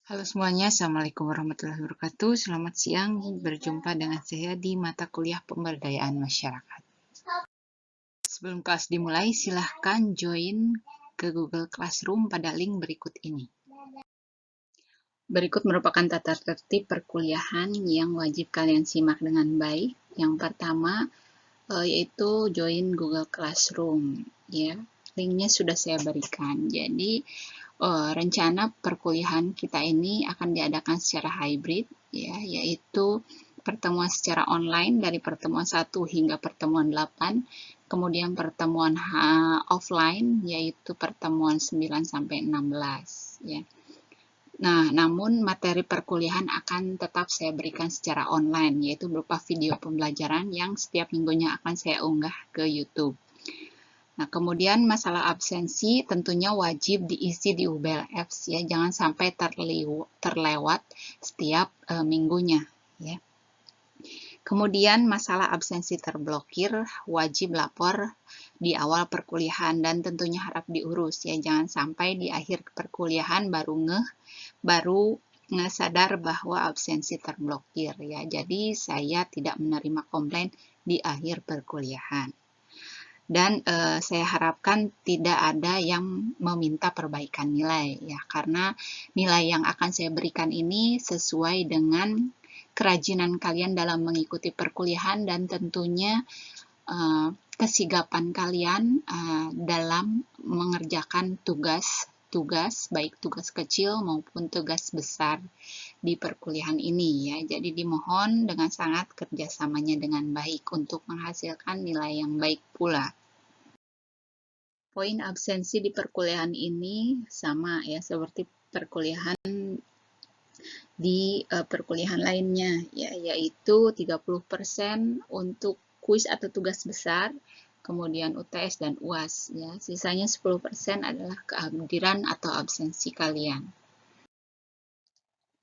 Halo semuanya, Assalamualaikum warahmatullahi wabarakatuh. Selamat siang, berjumpa dengan saya di mata kuliah pemberdayaan masyarakat. Sebelum kelas dimulai, silahkan join ke Google Classroom pada link berikut ini. Berikut merupakan tata tertib perkuliahan yang wajib kalian simak dengan baik. Yang pertama, yaitu join Google Classroom. Ya, linknya sudah saya berikan. Jadi, rencana perkuliahan kita ini akan diadakan secara hybrid, ya, yaitu pertemuan secara online dari pertemuan 1 hingga pertemuan 8, kemudian pertemuan offline yaitu pertemuan 9 sampai 16, ya. Nah, namun materi perkuliahan akan tetap saya berikan secara online, yaitu berupa video pembelajaran yang setiap minggunya akan saya unggah ke YouTube. Nah, kemudian masalah absensi tentunya wajib diisi di UBLFs ya, jangan sampai terlewat setiap minggunya ya. Kemudian masalah absensi terblokir wajib lapor di awal perkuliahan dan tentunya harap diurus ya, jangan sampai di akhir perkuliahan baru sadar bahwa absensi terblokir ya. Jadi saya tidak menerima komplain di akhir perkuliahan. Dan saya harapkan tidak ada yang meminta perbaikan nilai ya, karena nilai yang akan saya berikan ini sesuai dengan kerajinan kalian dalam mengikuti perkuliahan dan tentunya kesigapan kalian dalam mengerjakan tugas baik tugas kecil maupun tugas besar di perkuliahan ini ya. Jadi dimohon dengan sangat kerjasamanya dengan baik untuk menghasilkan nilai yang baik pula. Poin absensi di perkuliahan ini sama ya seperti perkuliahan di perkuliahan lainnya ya, yaitu 30% untuk kuis atau tugas besar, kemudian UTS dan UAS ya. Sisanya 10% adalah kehadiran atau absensi kalian.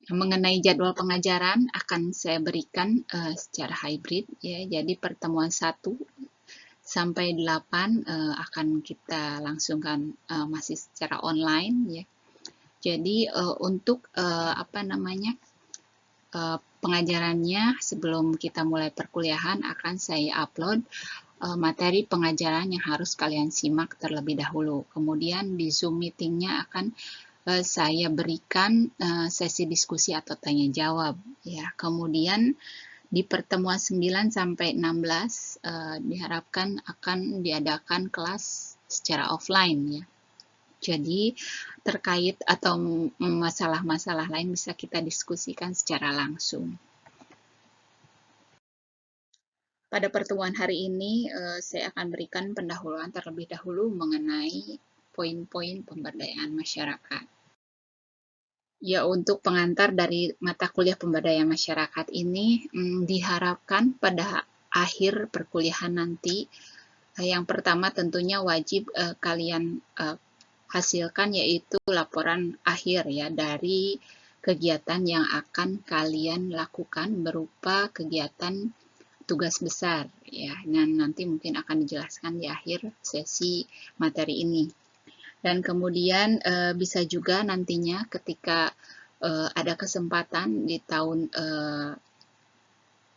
Mengenai jadwal pengajaran akan saya berikan secara hybrid ya. Jadi pertemuan 1 sampai 8 akan kita langsungkan masih secara online ya. Jadi untuk pengajarannya sebelum kita mulai perkuliahan akan saya upload materi pengajaran yang harus kalian simak terlebih dahulu. Kemudian di Zoom meetingnya akan saya berikan sesi diskusi atau tanya jawab ya. Kemudian di pertemuan 9 sampai 16 diharapkan akan diadakan kelas secara offline ya. Jadi terkait atau masalah-masalah lain bisa kita diskusikan secara langsung. Pada pertemuan hari ini saya akan berikan pendahuluan terlebih dahulu mengenai poin-poin pemberdayaan masyarakat. Ya, untuk pengantar dari mata kuliah pemberdayaan masyarakat ini diharapkan pada akhir perkuliahan nanti yang pertama tentunya wajib kalian hasilkan yaitu laporan akhir ya dari kegiatan yang akan kalian lakukan berupa kegiatan tugas besar ya. Dan nanti mungkin akan dijelaskan di akhir sesi materi ini. Dan kemudian bisa juga nantinya ketika ada kesempatan di tahun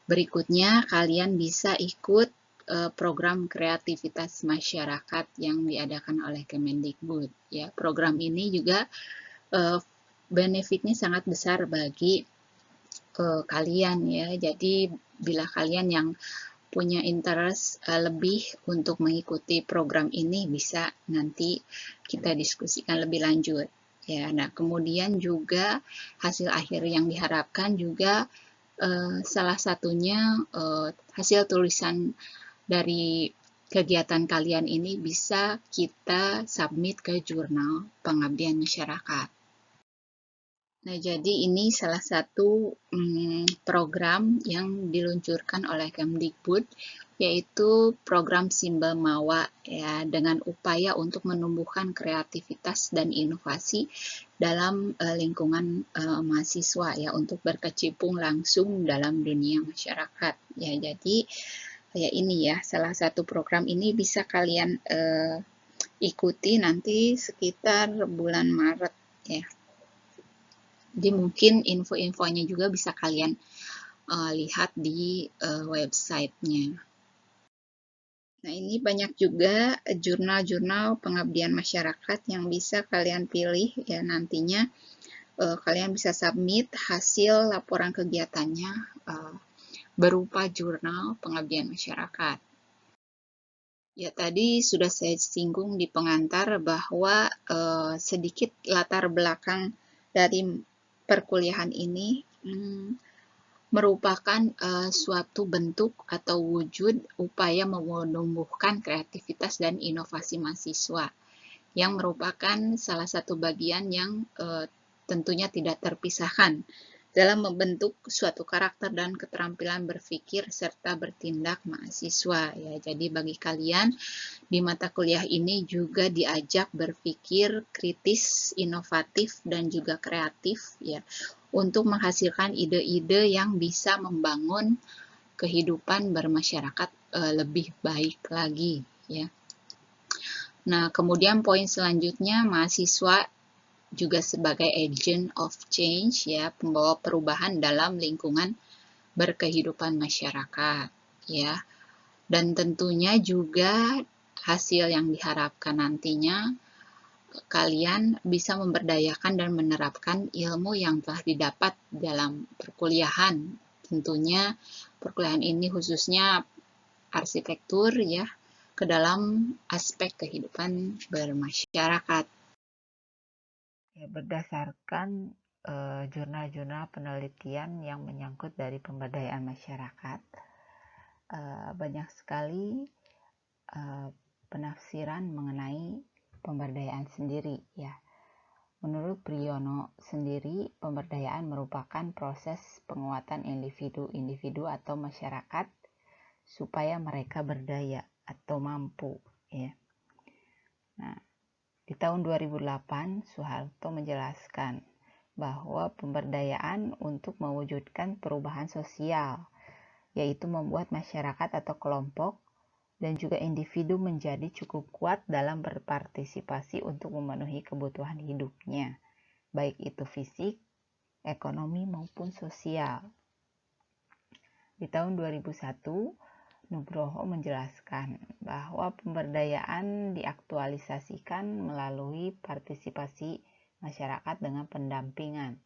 berikutnya kalian bisa ikut program kreativitas masyarakat yang diadakan oleh Kemendikbud ya. Program ini juga benefitnya sangat besar bagi kalian ya. Jadi bila kalian yang punya interest lebih untuk mengikuti program ini bisa nanti kita diskusikan lebih lanjut ya. Nah, kemudian juga hasil akhir yang diharapkan juga salah satunya hasil tulisan dari kegiatan kalian ini bisa kita submit ke jurnal pengabdian masyarakat. Nah, jadi ini salah satu program yang diluncurkan oleh Kemdikbud, yaitu program Simbel Mawa ya, dengan upaya untuk menumbuhkan kreativitas dan inovasi dalam lingkungan mahasiswa ya, untuk berkecimpung langsung dalam dunia masyarakat ya. Jadi ya ini ya salah satu program ini bisa kalian ikuti nanti sekitar bulan Maret ya. Jadi mungkin info-infonya juga bisa kalian lihat di websitenya. Nah, ini banyak juga jurnal-jurnal pengabdian masyarakat yang bisa kalian pilih ya nantinya. Kalian bisa submit hasil laporan kegiatannya berupa jurnal pengabdian masyarakat. Ya, tadi sudah saya singgung di pengantar bahwa sedikit latar belakang dari perkuliahan ini merupakan suatu bentuk atau wujud upaya menumbuhkan kreativitas dan inovasi mahasiswa, yang merupakan salah satu bagian yang tentunya tidak terpisahkan dalam membentuk suatu karakter dan keterampilan berpikir serta bertindak mahasiswa ya. Jadi bagi kalian di mata kuliah ini juga diajak berpikir kritis, inovatif dan juga kreatif ya untuk menghasilkan ide-ide yang bisa membangun kehidupan bermasyarakat lebih baik lagi ya. Nah, kemudian poin selanjutnya, mahasiswa juga sebagai agent of change ya, pembawa perubahan dalam lingkungan berkehidupan masyarakat ya. Dan tentunya juga hasil yang diharapkan nantinya kalian bisa memberdayakan dan menerapkan ilmu yang telah didapat dalam perkuliahan. Tentunya perkuliahan ini khususnya arsitektur ya, ke dalam aspek kehidupan bermasyarakat. Ya, berdasarkan jurnal-jurnal penelitian yang menyangkut dari pemberdayaan masyarakat, banyak sekali penafsiran mengenai pemberdayaan sendiri ya. Menurut Priyono sendiri, pemberdayaan merupakan proses penguatan individu-individu atau masyarakat supaya mereka berdaya atau mampu ya. Nah, di tahun 2008, Soeharto menjelaskan bahwa pemberdayaan untuk mewujudkan perubahan sosial, yaitu membuat masyarakat atau kelompok dan juga individu menjadi cukup kuat dalam berpartisipasi untuk memenuhi kebutuhan hidupnya, baik itu fisik, ekonomi, maupun sosial. Di tahun 2001, Nugroho menjelaskan bahwa pemberdayaan diaktualisasikan melalui partisipasi masyarakat dengan pendampingan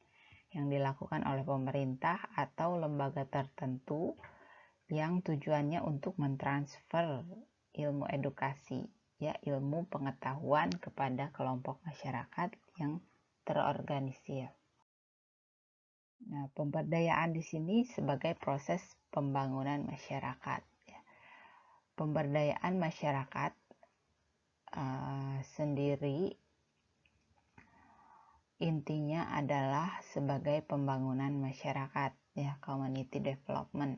yang dilakukan oleh pemerintah atau lembaga tertentu yang tujuannya untuk mentransfer ilmu edukasi, ya ilmu pengetahuan kepada kelompok masyarakat yang terorganisir. Nah, pemberdayaan di sini sebagai proses pembangunan masyarakat. Pemberdayaan masyarakat sendiri intinya adalah sebagai pembangunan masyarakat, ya, community development.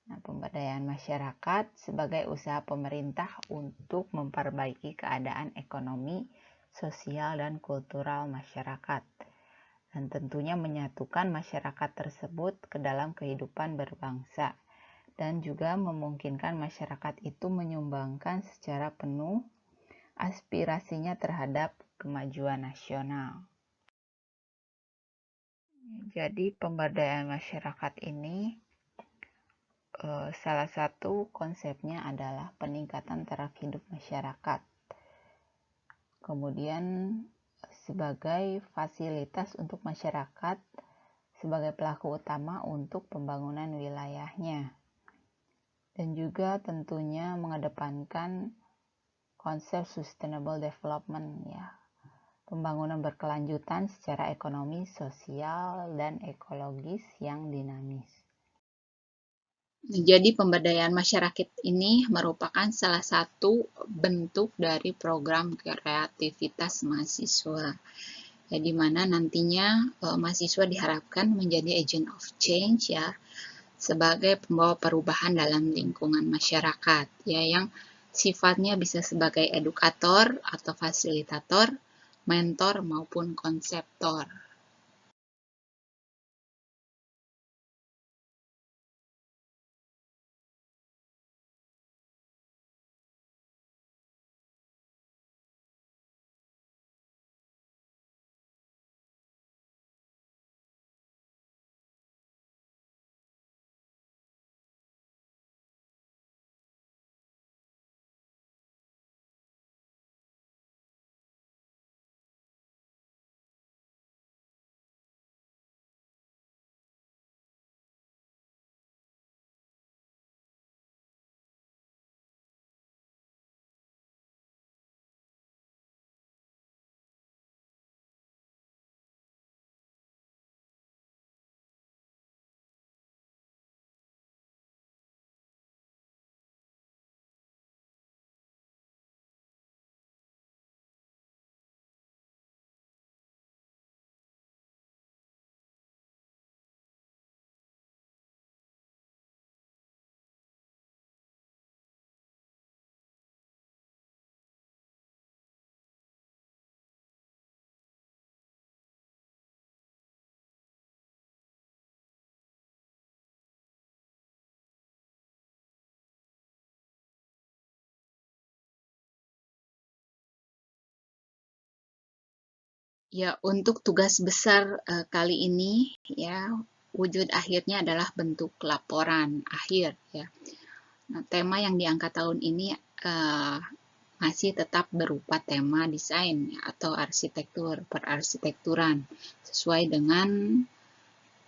Nah, pemberdayaan masyarakat sebagai usaha pemerintah untuk memperbaiki keadaan ekonomi, sosial, dan kultural masyarakat. Dan tentunya menyatukan masyarakat tersebut ke dalam kehidupan berbangsa. Dan juga memungkinkan masyarakat itu menyumbangkan secara penuh aspirasinya terhadap kemajuan nasional. Jadi pemberdayaan masyarakat ini salah satu konsepnya adalah peningkatan taraf hidup masyarakat. Kemudian sebagai fasilitas untuk masyarakat sebagai pelaku utama untuk pembangunan wilayahnya. Dan juga tentunya mengedepankan konsep sustainable development ya. Pembangunan berkelanjutan secara ekonomi, sosial, dan ekologis yang dinamis. Jadi pemberdayaan masyarakat ini merupakan salah satu bentuk dari program kreativitas mahasiswa. Ya, di mana nantinya mahasiswa diharapkan menjadi agent of change ya, sebagai pembawa perubahan dalam lingkungan masyarakat ya, yang sifatnya bisa sebagai edukator atau fasilitator, mentor maupun konseptor. Ya, untuk tugas besar kali ini ya, wujud akhirnya adalah bentuk laporan akhir ya. Nah, tema yang diangkat tahun ini uh, masih tetap berupa tema desain ya, atau arsitektur, perarsitekturan sesuai dengan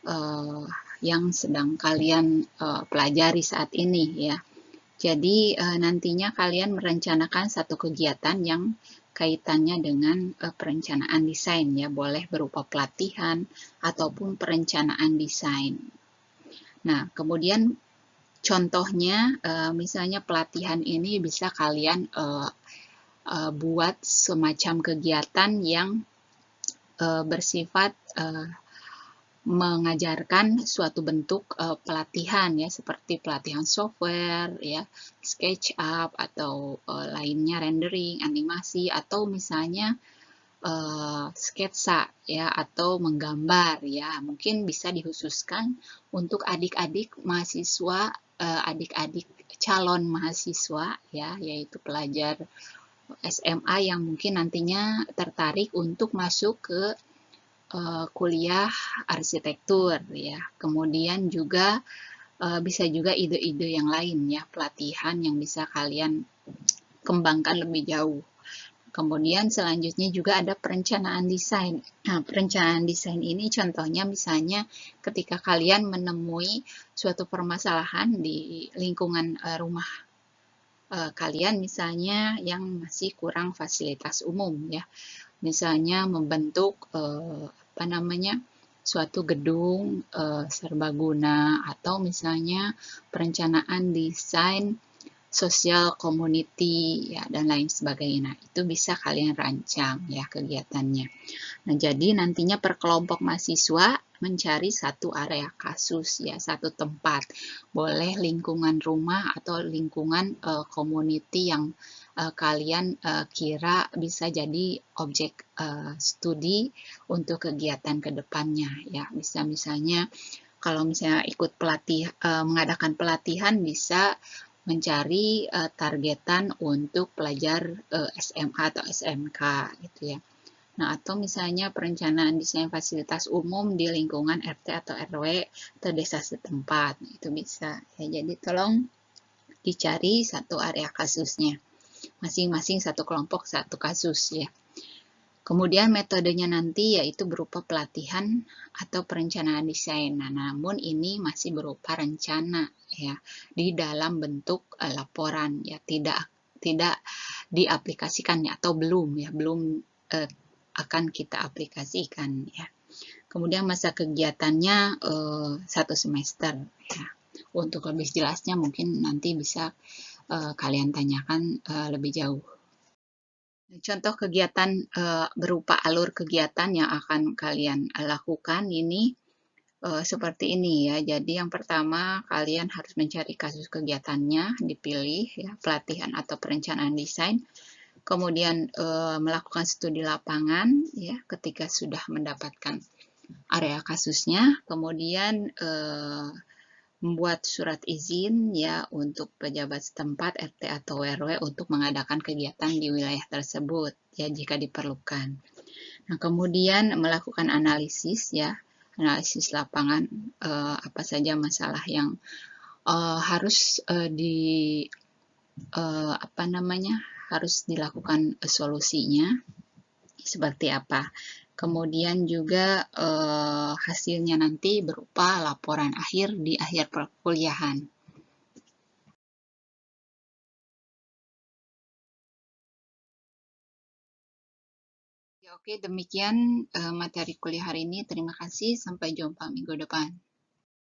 uh, yang sedang kalian pelajari saat ini ya. Jadi nantinya kalian merencanakan satu kegiatan yang kaitannya dengan perencanaan desain ya, boleh berupa pelatihan ataupun perencanaan desain. Nah, kemudian contohnya misalnya pelatihan ini bisa kalian buat semacam kegiatan yang bersifat mengajarkan suatu bentuk pelatihan ya, seperti pelatihan software ya, SketchUp atau lainnya, rendering, animasi, atau misalnya sketsa ya, atau menggambar ya. Mungkin bisa dikhususkan untuk adik-adik mahasiswa, adik-adik calon mahasiswa ya, yaitu pelajar SMA yang mungkin nantinya tertarik untuk masuk ke kuliah arsitektur ya. Kemudian juga bisa juga ide-ide yang lain ya, pelatihan yang bisa kalian kembangkan lebih jauh. Kemudian selanjutnya juga ada perencanaan desain. Nah, perencanaan desain ini contohnya misalnya ketika kalian menemui suatu permasalahan di lingkungan rumah kalian, misalnya yang masih kurang fasilitas umum ya. Misalnya membentuk apa namanya, suatu gedung serbaguna, atau misalnya perencanaan desain sosial community ya, dan lain sebagainya. Nah, itu bisa kalian rancang ya kegiatannya. Nah, jadi nantinya per kelompok mahasiswa mencari satu area kasus ya, satu tempat. Boleh lingkungan rumah atau lingkungan community yang kalian kira bisa jadi objek studi untuk kegiatan kedepannya ya. Bisa misalnya kalau misalnya ikut mengadakan pelatihan, bisa mencari targetan untuk pelajar SMA atau SMK gitu ya. Nah, atau misalnya perencanaan desain fasilitas umum di lingkungan RT atau RW atau desa setempat, itu bisa ya. Jadi tolong dicari satu area kasusnya, masing-masing satu kelompok satu kasus ya. Kemudian metodenya nanti yaitu berupa pelatihan atau perencanaan desain. Nah, namun ini masih berupa rencana ya, di dalam bentuk laporan ya, tidak diaplikasikan ya, atau belum ya, belum akan kita aplikasikan ya. Kemudian masa kegiatannya 1 semester ya. Untuk lebih jelasnya mungkin nanti bisa kalian tanyakan lebih jauh. Contoh kegiatan berupa alur kegiatan yang akan kalian lakukan ini seperti ini ya. Jadi yang pertama, kalian harus mencari kasus kegiatannya, dipilih ya, pelatihan atau perencanaan desain. Kemudian melakukan studi lapangan ya, ketika sudah mendapatkan area kasusnya. Kemudian membuat surat izin ya untuk pejabat setempat, RT atau RW, untuk mengadakan kegiatan di wilayah tersebut ya, jika diperlukan. Nah, kemudian melakukan analisis ya, analisis lapangan, apa saja masalah yang harus apa namanya, harus dilakukan solusinya seperti apa. Kemudian juga hasilnya nanti berupa laporan akhir di akhir perkuliahan. Ya, oke, demikian materi kuliah hari ini. Terima kasih, sampai jumpa minggu depan.